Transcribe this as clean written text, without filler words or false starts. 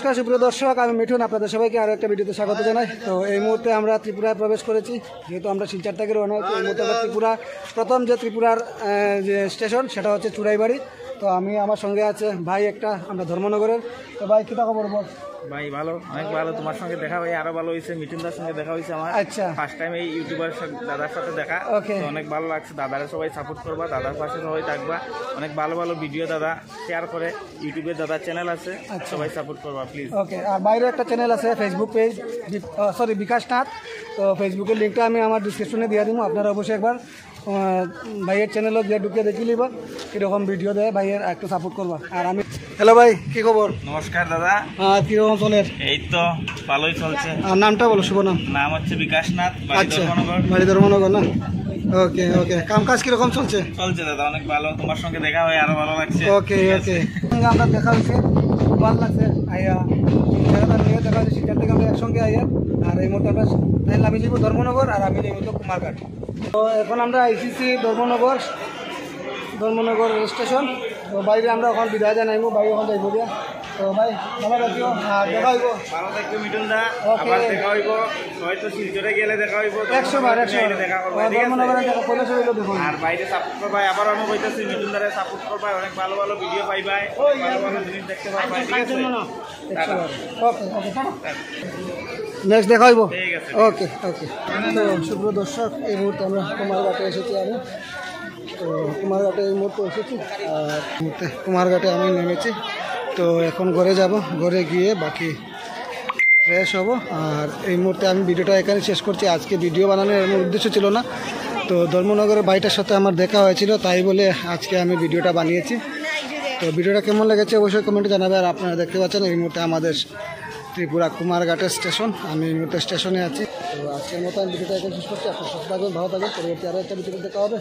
নমস্কার সুপ্রিয় দর্শক, আমি মিঠুন, আপনাদের সবাইকে আরও একটা ভিডিওতে স্বাগত জানাই। তো এই মুহূর্তে আমরা ত্রিপুরায় প্রবেশ করেছি, যেহেতু আমরা শিলচর থেকে রওনা হচ্ছি। এই মুহূর্তে আমরা ত্রিপুরা প্রথম যে ত্রিপুরার যে স্টেশন সেটা হচ্ছে চুড়াইবাড়ি। তো আমি আমার সঙ্গে আছে ভাই একটা, আমরা ধর্মনগরের। তো ভাই কী খবর বল? ভাই ভালো, অনেক ভালো। তোমার সঙ্গে দেখা ভাই আরো ভালো হয়েছে, মিঠুনদার সঙ্গে দেখা হয়েছে আমার। আচ্ছা, ফার্স্ট টাইম এই ইউটিউবার দাদার সাথে দেখা। ওকে, অনেক ভালো লাগছে। দাদারা সবাই সাপোর্ট করবা, দাদার পাশে সবাই থাকবা। অনেক ভালো ভালো ভিডিও দাদা শেয়ার করে, ইউটিউবে দাদার চ্যানেল আছে, সবাই সাপোর্ট করবা প্লিজ। ওকে। আর বাইরে একটা চ্যানেল আছে ফেসবুক পেজ, বিকাশ নাথ। তো ফেসবুকের লিঙ্কটা আমি আমার ডিসক্রিপশনে দিয়ে দিব, আপনারা অবশ্যই একবার ভাইয়ের চ্যানেলও গিয়ে ঢুকে দেখি নিবা কীরকম ভিডিও দেয়, ভাইয়ের একটু সাপোর্ট করবা। আর আমি, হ্যালো ভাই, কী খবর? নমস্কার দাদা। কীরকম চলের? এই তো ভালোই চলছে। আর নামটা বলো, শুভ নাম? নাম হচ্ছে বিকাশ নাথ, আচ্ছা, বাড়ি ধর্মনগর না? ওকে ওকে। কাম কাজ কীরকম চলছে? চলছে দাদা অনেক ভালো। তোমার সঙ্গে দেখা হয়ে আরো ভালো লাগছে। ওকে ওকে। আমরা দেখা হয়েছে, খুব ভালো লাগছে আইয়া, নিয়ে দেখা হচ্ছে শিক্ষার থেকে আমরা একসঙ্গে আইয়া। আর এই মুহূর্তে আমরা আমি যাবো ধর্মনগর, আর আমি যাবো তো কুমারঘাট। তো এখন আমরা আইসিসি ধর্মনগর রেল স্টেশন। তো বাইরে আমরা এখন বিদায় জানাইবো, বাইরে এখন যাইব দিয়া। তো ভাই ভালো রাখিও, আর দেখা হইব। ভালো থাকবে মিঠুন দা, আবার দেখা হইব। হয়তো শিলচরে গেলে দেখা হইব, 100 বার দেখা করবা। ধর্মনগরে দেখা করলে সবাই দেখো। আর বাইরে সাপোর্ট করবা, আবার আমি বলতেছি মিঠুন দারে সাপোর্ট করবা। অনেক ভালো ভালো ভিডিও পাইবাই, ভালো ভালো জিনিস দেখতে পারবা। ঠিক আছে, ওকে ওকে, নেক্সট দেখা হইব। ঠিক আছে, ওকে ওকে। তো সুপ্রিয় দর্শক, এই মুহূর্তে আমরা কুমারঘাটে এসেছি। আমি তো কুমারঘাটে এই মুহূর্তে এসেছি, আর মুহূর্তে কুমারঘাটে আমি নেমেছি। তো এখন ঘরে যাব, ঘরে গিয়ে বাকি ফ্রেশ হব। আর এই মুহূর্তে আমি ভিডিওটা এখানে শেষ করছি। আজকে ভিডিও বানানোর আমার উদ্দেশ্য ছিল না, তো ধর্মনগরের ভাইটার সাথে আমার দেখা হয়েছিল, তাই বলে আজকে আমি ভিডিওটা বানিয়েছি। তো ভিডিওটা কেমন লেগেছে অবশ্যই কমেন্টে জানাবে। আর আপনারা দেখতে পাচ্ছেন এই মুহূর্তে আমাদের ত্রিপুরা কুমারঘাটের স্টেশন, আমি এই মুহূর্তে স্টেশনে আছি। তো আজকের মতো আমি ভিডিওটা এখানে শেষ করছি। আপনার সুস্থ থাকবেন, ভালো থাকবেন। পরবর্তী আরও একটা ভিডিও দেখা হবে।